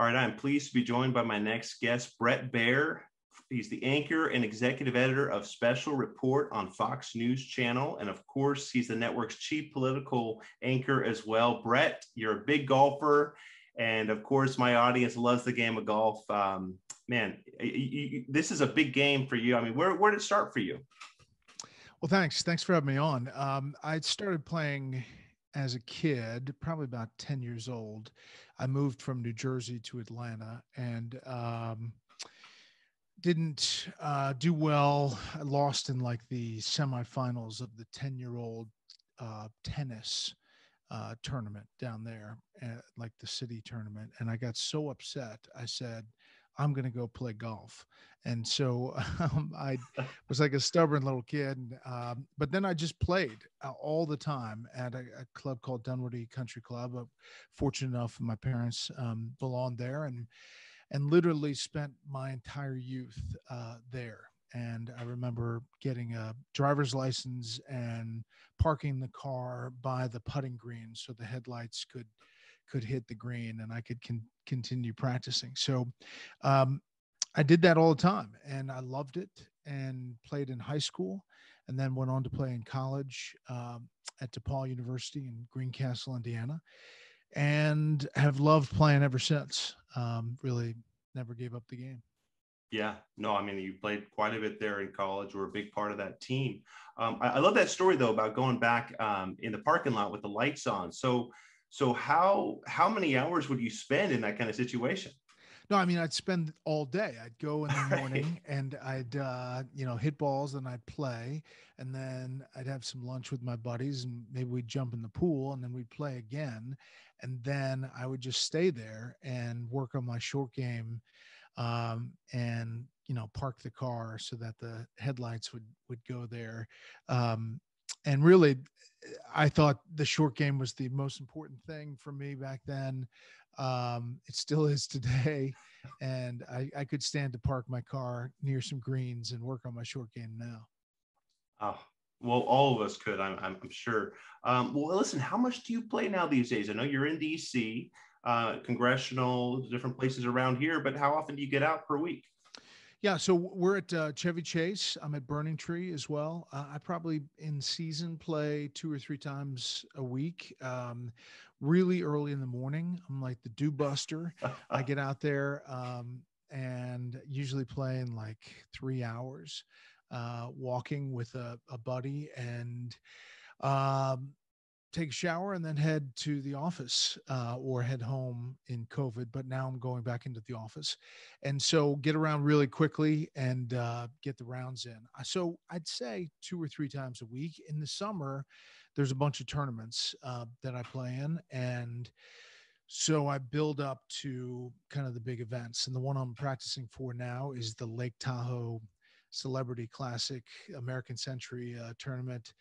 All right, I'm pleased to be joined by my next guest, Bret Baier. He's the anchor and executive editor of Special Report on Fox News Channel. And of course, he's the network's chief political anchor as well. Bret, you're a big golfer. And of course, my audience loves the game of golf. This is a big game for you. I mean, where did it start for you? Well, thanks. Thanks for having me on. I started playing as a kid, probably about 10 years old. I moved from New Jersey to Atlanta and didn't do well. I lost in like the semifinals of the 10-year-old tennis tournament down there, like the city tournament. And I got so upset. I said, I'm going to go play golf. And so I was like a stubborn little kid. But then I just played all the time at a club called Dunwoody Country Club. I'm fortunate enough, my parents belonged there and literally spent my entire youth there. And I remember getting a driver's license and parking the car by the putting green so the headlights could hit the green and I could continue practicing. So I did that all the time and I loved it and played in high school and then went on to play in college at DePaul University in Greencastle, Indiana, and have loved playing ever since. Really never gave up the game. Yeah, no, I mean, you played quite a bit there in college. Were a big part of that team. I love that story though, about going back in the parking lot with the lights on. So how many hours would you spend in that kind of situation? No, I mean, I'd spend all day. I'd go in the morning and I'd, hit balls and I'd play. And then I'd have some lunch with my buddies and maybe we'd jump in the pool and then we'd play again. And then I would just stay there and work on my short game and, park the car so that the headlights would go there. And really, I thought the short game was the most important thing for me back then. It still is today. And I could stand to park my car near some greens and work on my short game now. Oh, well, all of us could, I'm sure. Well, listen, how much do you play now these days? I know you're in DC, congressional, different places around here, but how often do you get out per week? Yeah, so we're at Chevy Chase. I'm at Burning Tree as well. I probably in season play 2 or 3 times a week. Really early in the morning. I'm like the dew buster. I get out there and usually play in like 3 hours, walking with a buddy and take a shower and then head to the office or head home in COVID. But now I'm going back into the office. And so get around really quickly and get the rounds in. So I'd say 2 or 3 times a week. In the summer, there's a bunch of tournaments that I play in. And so I build up to kind of the big events. And the one I'm practicing for now is the Lake Tahoe Celebrity Classic American Century tournament.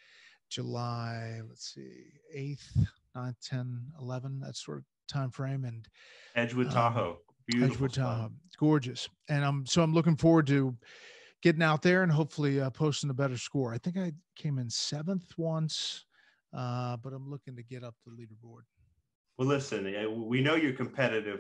July, let's see, 8th, 9th, 10, 11, that sort of time frame. And Edgewood, Tahoe. Beautiful Edgewood, spot. Tahoe. It's gorgeous. And I'm looking forward to getting out there and hopefully posting a better score. I think I came in 7th once, but I'm looking to get up the leaderboard. Well, listen, we know you're competitive.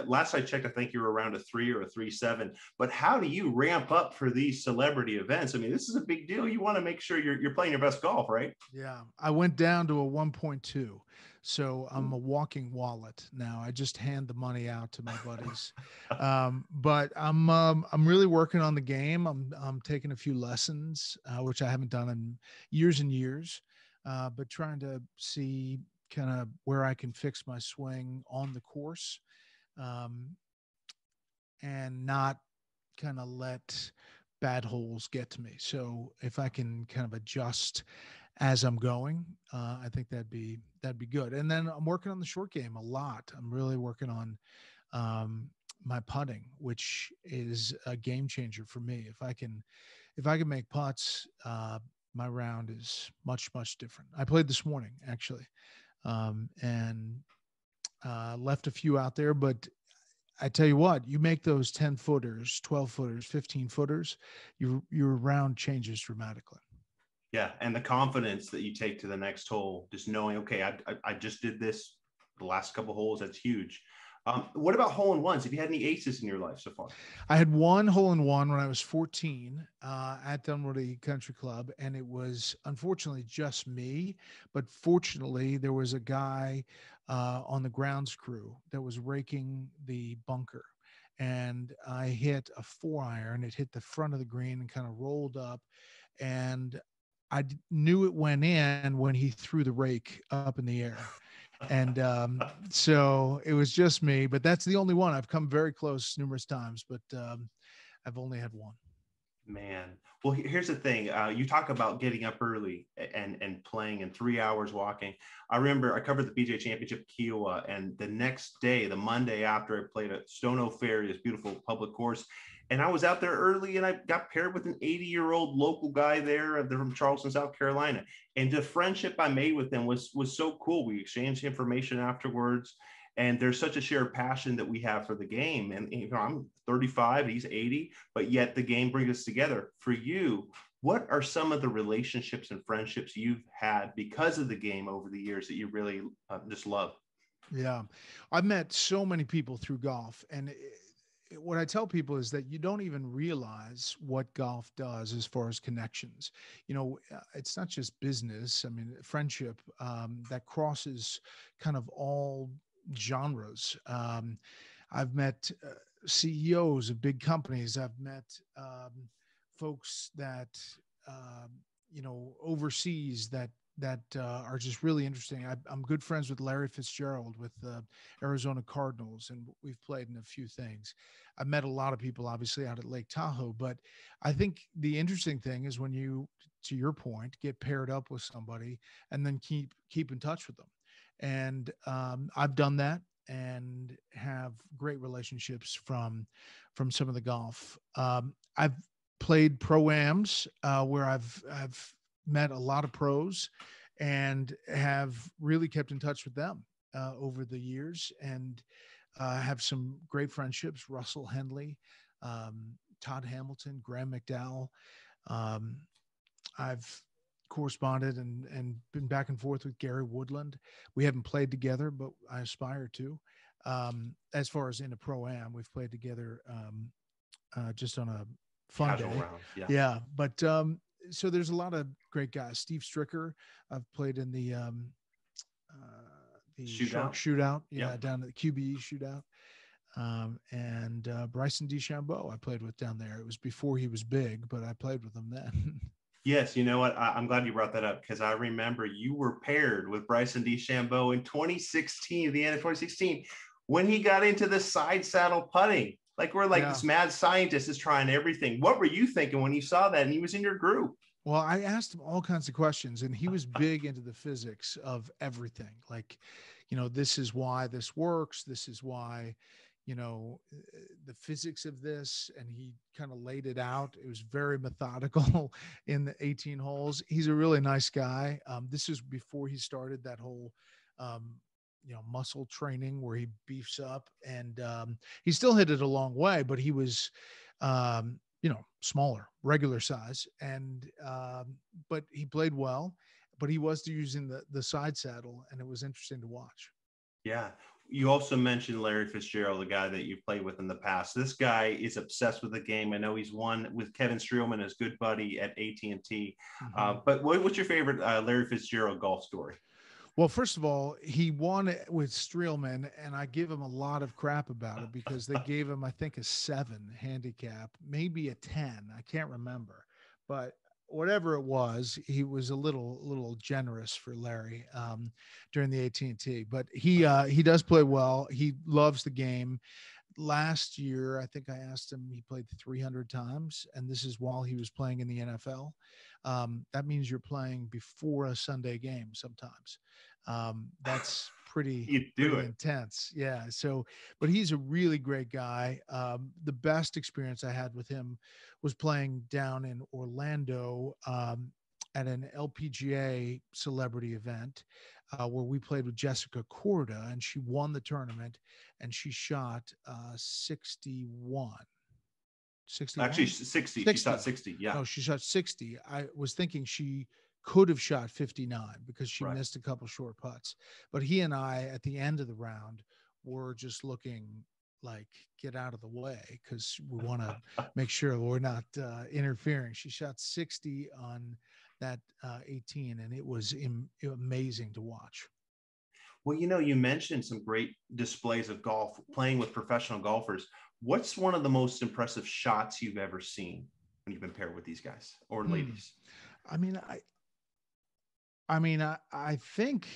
Last I checked, I think you were around a 3 or a 3.7. But how do you ramp up for these celebrity events? I mean, this is a big deal. You want to make sure you're playing your best golf, right? Yeah, I went down to a 1.2. So I'm a walking wallet now. I just hand the money out to my buddies. But I'm really working on the game. I'm taking a few lessons, which I haven't done in years and years, but trying to see kind of where I can fix my swing on the course and not kind of let bad holes get to me. So if I can kind of adjust as I'm going, I think that'd be good. And then I'm working on the short game a lot. I'm really working on my putting, which is a game changer for me. If I can make putts, my round is much, much different. I played this morning actually. And left a few out there, but I tell you what, you make those 10 footers, 12 footers, 15 footers, your round changes dramatically. Yeah, and the confidence that you take to the next hole, just knowing, okay, I just did this the last couple holes, that's huge. What about hole-in-ones? Have you had any aces in your life so far? I had one hole in one when I was 14 at Dunwoody Country Club, and it was unfortunately just me. But fortunately, there was a guy on the grounds crew that was raking the bunker, and I hit a 4-iron. It hit the front of the green and kind of rolled up, and knew it went in when he threw the rake up in the air. And so it was just me, but that's the only one. I've come very close numerous times, but I've only had one. Man, well, here's the thing. You talk about getting up early and playing and 3 hours walking. I remember I covered the PGA Championship at Kiowa, and the next day, the Monday after, I played at Stono Ferry, this beautiful public course, and I was out there early, and I got paired with an 80-year-old local guy there. They're from Charleston, South Carolina, and the friendship I made with them was so cool. We exchanged information afterwards. And there's such a shared passion that we have for the game. And I'm 35, he's 80, but yet the game brings us together. For you, what are some of the relationships and friendships you've had because of the game over the years that you really just love? Yeah, I've met so many people through golf, and what I tell people is that you don't even realize what golf does as far as connections. It's not just business. I mean, friendship that crosses kind of all genres. I've met CEOs of big companies. I've met folks that overseas that are just really interesting. I'm good friends with Larry Fitzgerald with the Arizona Cardinals, and we've played in a few things. I've met a lot of people, obviously, out at Lake Tahoe, but I think the interesting thing is when you, to your point, get paired up with somebody and then keep in touch with them. And I've done that and have great relationships from some of the golf. I've played pro-ams where I've met a lot of pros and have really kept in touch with them over the years, and have some great friendships. Russell Henley, Todd Hamilton, Graham McDowell. I've corresponded and been back and forth with Gary Woodland. We haven't played together, but I aspire to. As far as in a pro-am, we've played together just on a fun Casual day. round. Yeah. But so there's a lot of great guys. Steve Stricker, I've played in the Shootout. Shootout. Yeah. Down at the QBE shootout. And Bryson DeChambeau I played with down there. It was before he was big, but I played with him then. Yes, you know what? I'm glad you brought that up, because I remember you were paired with Bryson DeChambeau in 2016, the end of 2016, when he got into the side saddle putting. Like we're like this mad scientist is trying everything. What were you thinking when you saw that and he was in your group? Well, I asked him all kinds of questions, and he was big into the physics of everything. Like, this is why this works. This is why, the physics of this. And he kind of laid it out. It was very methodical in the 18 holes. He's a really nice guy. This is before he started that whole, muscle training where he beefs up, and he still hit it a long way, but he was, smaller, regular size. And, but he played well, but he was using the side saddle, and it was interesting to watch. Yeah. You also mentioned Larry Fitzgerald, the guy that you've played with in the past. This guy is obsessed with the game. I know he's won with Kevin Streelman, his good buddy at AT&T. But what's your favorite Larry Fitzgerald golf story? Well, first of all, he won with Streelman, and I give him a lot of crap about it because they gave him, I think, a 7 handicap, maybe a 10. I can't remember, but whatever it was, he was a little generous for Larry during the AT&T. But he does play well. He loves the game. Last year, I think I asked him, he played 300 times, and this is while he was playing in the NFL. That means you're playing before a Sunday game sometimes. That's pretty intense. Yeah. So, but he's a really great guy. The best experience I had with him was playing down in Orlando at an LPGA celebrity event where we played with Jessica Corda, and she won the tournament, and she shot 61. 61? Actually, 60. She shot 60. Yeah. No, she shot 60. I was thinking she could have shot 59 because she missed a couple short putts. But he and I, at the end of the round, we're just looking like, get out of the way, because we want to make sure we're not interfering. She shot 60 on that 18, and it was amazing to watch. Well, you mentioned some great displays of golf, playing with professional golfers. What's one of the most impressive shots you've ever seen when you've been paired with these guys or ladies? I think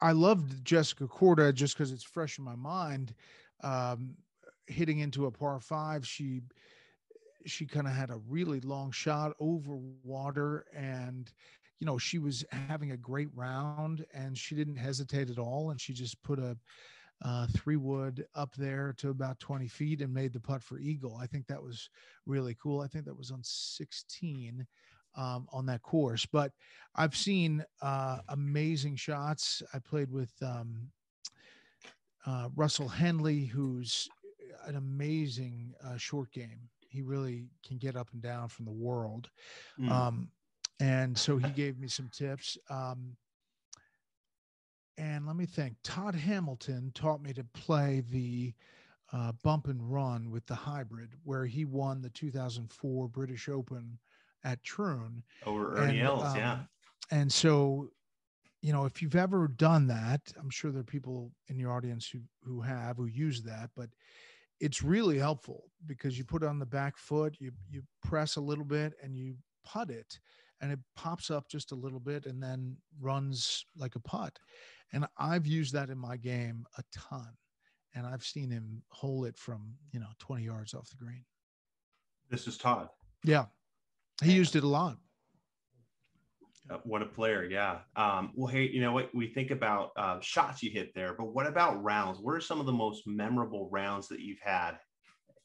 I loved Jessica Corda just because it's fresh in my mind. Hitting into a par 5, she kind of had a really long shot over water, and she was having a great round, and she didn't hesitate at all, and she just put a 3-wood up there to about 20 feet and made the putt for eagle. I think that was really cool. I think that was on 16 on that course. But I've seen amazing shots. I played with Russell Henley, who's an amazing short game. He really can get up and down from the world. And so he gave me some tips. And let me think. Todd Hamilton taught me to play the bump and run with the hybrid, where he won the 2004 British Open at Troon. Over Ernie Els, yeah. And so, if you've ever done that, I'm sure there are people in your audience who use that, but it's really helpful because you put it on the back foot, you press a little bit and you putt it, and it pops up just a little bit and then runs like a putt. And I've used that in my game a ton, and I've seen him hole it from 20 yards off the green. This is Todd. Yeah, he used it a lot. What a player. Yeah. Well, hey, you know what? We think about shots you hit there, but what about rounds? What are some of the most memorable rounds that you've had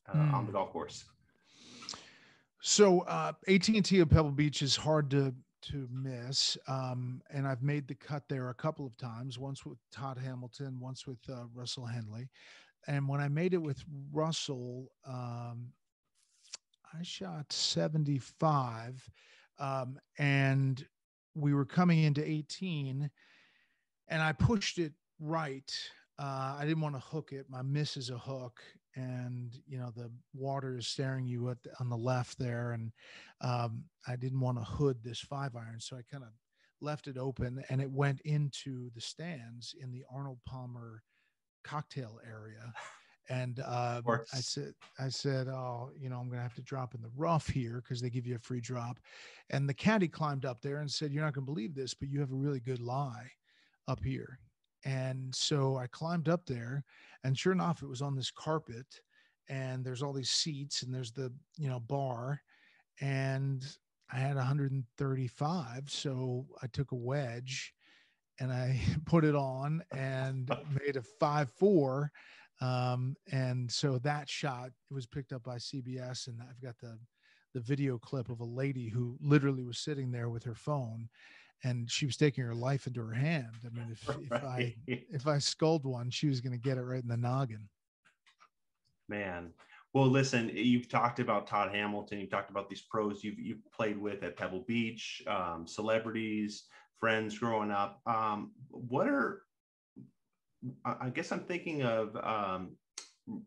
on the golf course? So AT&T at Pebble Beach is hard to miss. And I've made the cut there a couple of times, once with Todd Hamilton, once with Russell Henley. And when I made it with Russell, I shot 75, and we were coming into 18, and I pushed it right. I didn't want to hook it. My miss is a hook, and the water is staring you on the left there, and I didn't want to hood this 5-iron, so I kind of left it open, and it went into the stands in the Arnold Palmer cocktail area. And I said, oh, I'm going to have to drop in the rough here because they give you a free drop. And the caddy climbed up there and said, you're not going to believe this, but you have a really good lie up here. And so I climbed up there, and sure enough, it was on this carpet, and there's all these seats, and there's the, bar, and I had 135. So I took a wedge and I put it on and made a 5-4. And so that shot was picked up by CBS, and I've got the video clip of a lady who literally was sitting there with her phone, and she was taking her life into her hand. I mean, if I sculled one, she was going to get it right in the noggin. Man. Well, listen, you've talked about Todd Hamilton. You've talked about these pros you've played with at Pebble Beach, celebrities, friends growing up. I guess I'm thinking of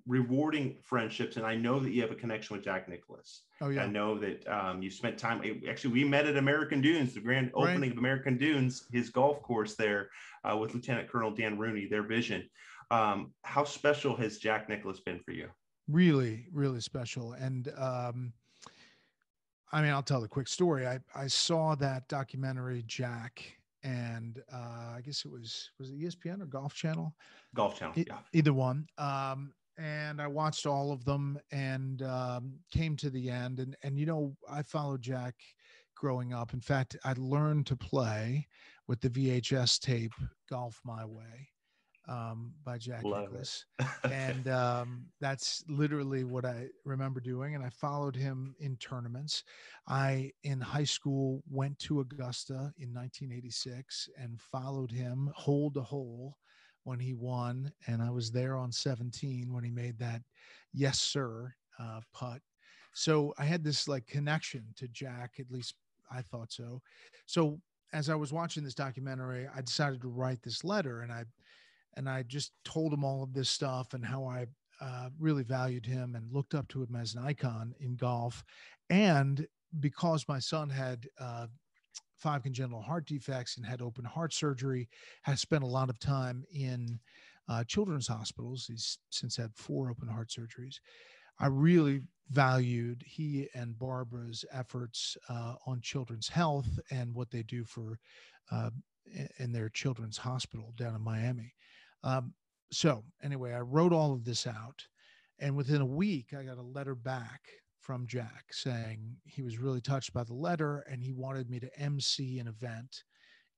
rewarding friendships, and I know that you have a connection with Jack Nicklaus. Oh yeah, I know that you spent time. Actually, we met at American Dunes, the grand opening of American Dunes, his golf course there, with Lieutenant Colonel Dan Rooney. Their vision. How special has Jack Nicklaus been for you? Really, really special. And I'll tell the quick story. I saw that documentary, Jack. And I guess was it ESPN or Golf Channel? Golf Channel, yeah. Either one. And I watched all of them and came to the end. And I followed Jack growing up. In fact, I learned to play with the VHS tape Golf My Way by Jack Nicklaus. And that's literally what I remember doing. And I followed him in tournaments. In high school, went to Augusta in 1986 and followed him hole to hole when he won. And I was there on 17 when he made that yes, sir putt. So I had this connection to Jack, at least I thought so. So as I was watching this documentary, I decided to write this letter, and I And I just told him all of this stuff and how I really valued him and looked up to him as an icon in golf. And because my son had 5 congenital heart defects and had open heart surgery, has spent a lot of time in children's hospitals. He's since had 4 open heart surgeries. I really valued he and Barbara's efforts on children's health and what they do for in their children's hospital down in Miami. So anyway, I wrote all of this out, and within a week, I got a letter back from Jack saying he was really touched by the letter and he wanted me to MC an event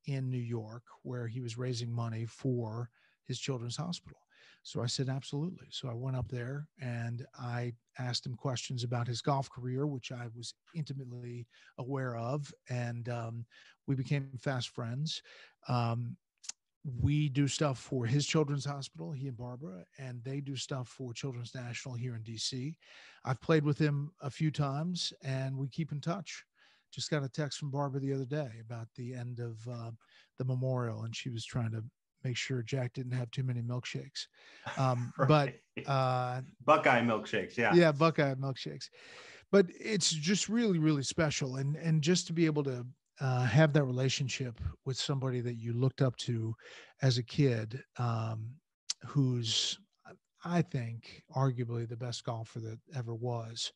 in New York where he was raising money for his children's hospital. So I said, absolutely. So I went up there and I asked him questions about his golf career, which I was intimately aware of. And we became fast friends. We do stuff for his children's hospital, he and Barbara, and they do stuff for Children's National here in DC. I've played with him a few times and we keep in touch. Just got a text from Barbara the other day about the end of the memorial, and she was trying to make sure Jack didn't have too many milkshakes. Right. Buckeye milkshakes. Yeah. Yeah, Buckeye milkshakes. But it's just really, really special. And just to be able to have that relationship with somebody that you looked up to as a kid, who's, I think, arguably the best golfer that ever was,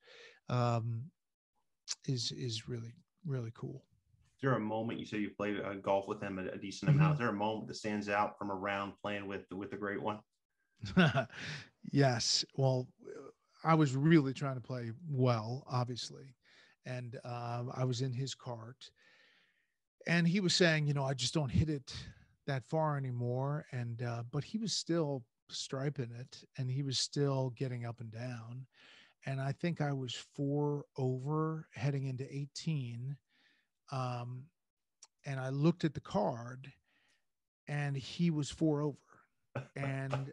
is really, really cool. Is there a moment, you say you played golf with him a decent amount? Is there a moment that stands out from a round playing with the great one? Yes. Well, I was really trying to play well, obviously. And I was in his cart. And he was saying, I just don't hit it that far anymore. And but he was still striping it, and he was still getting up and down. And I think I was 4 over heading into 18. And I looked at the card, and he was 4 over. And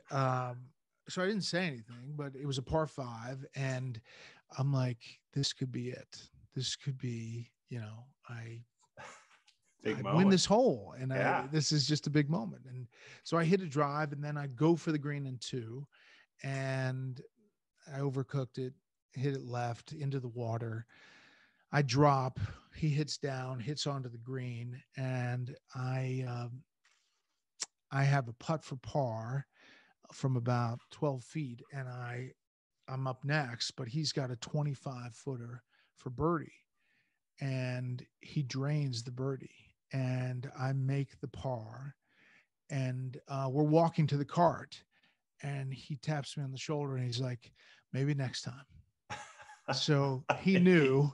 so I didn't say anything, but it was a par 5. And I'm like, this could be it. This could be, I win this hole, and this is just a big moment. And so I hit a drive, and then I go for the green in 2, and I overcooked it, hit it left into the water. I drop, he hits down, hits onto the green, and I have a putt for par from about 12 feet, and I'm up next, but he's got a 25-footer for birdie, and he drains the birdie. And I make the par, and we're walking to the cart, and he taps me on the shoulder, and he's like, maybe next time. So he knew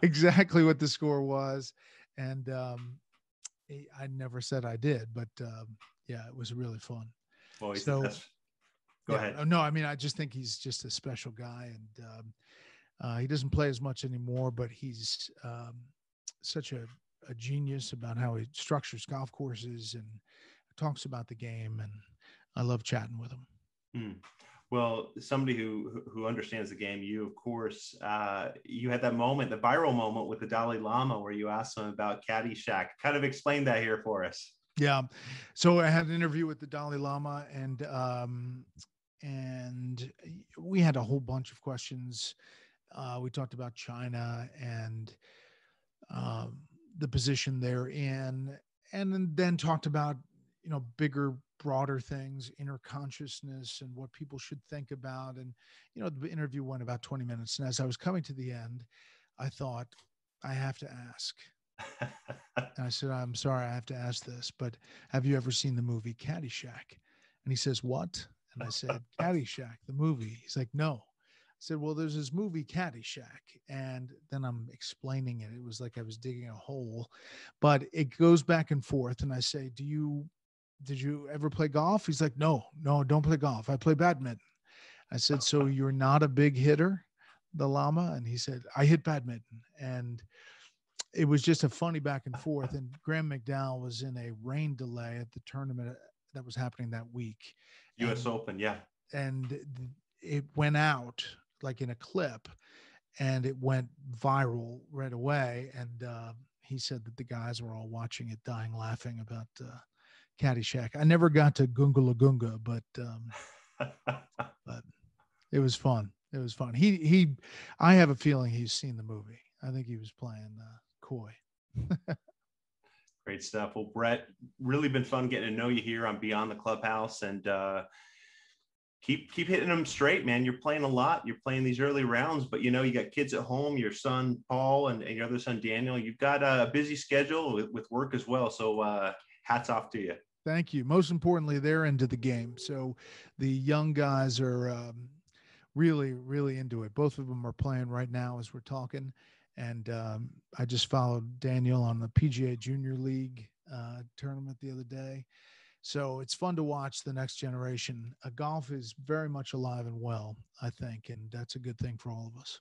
exactly what the score was. And I never said I did, but yeah, it was really fun. Boy, so go ahead. No, I mean, I just think he's just a special guy, and he doesn't play as much anymore, but he's such a genius about how he structures golf courses and talks about the game, and I love chatting with him. Well, somebody who understands the game, you, of course, you had that moment, the viral moment with the Dalai Lama, where you asked him about caddyshack. Kind of explain that here for us. Yeah. So I had an interview with the Dalai Lama, and we had a whole bunch of questions. We talked about China and the position they're in, and then talked about, bigger, broader things, inner consciousness, and what people should think about. And, the interview went about 20 minutes. And as I was coming to the end, I thought, I have to ask. And I said, I'm sorry, I have to ask this, but have you ever seen the movie Caddyshack? And he says, what? And I said, Caddyshack, the movie. He's like, no. I said, well, there's this movie Caddyshack. And then I'm explaining it. It was like I was digging a hole, but it goes back and forth. And I say, did you ever play golf? He's like, no, don't play golf. I play badminton. I said, so you're not a big hitter, the Lama? And he said, I hit badminton. And it was just a funny back and forth. And Graham McDowell was in a rain delay at the tournament that was happening that week. US Open, yeah. And it went out like in a clip, and it went viral right away. And he said that the guys were all watching it, dying laughing about Caddyshack. I never got to Gunga Lagunga, but it was fun. It was fun. I have a feeling he's seen the movie. I think he was playing coy. Great stuff. Well, Bret, really been fun getting to know you here on Beyond the Clubhouse, and keep hitting them straight, man. You're playing a lot. You're playing these early rounds, but you got kids at home, your son Paul and your other son Daniel. You've got a busy schedule with work as well. So hats off to you. Thank you. Most importantly, they're into the game. So the young guys are really, really into it. Both of them are playing right now as we're talking. And I just followed Daniel on the PGA Junior League tournament the other day. So it's fun to watch the next generation. Golf is very much alive and well, I think, and that's a good thing for all of us.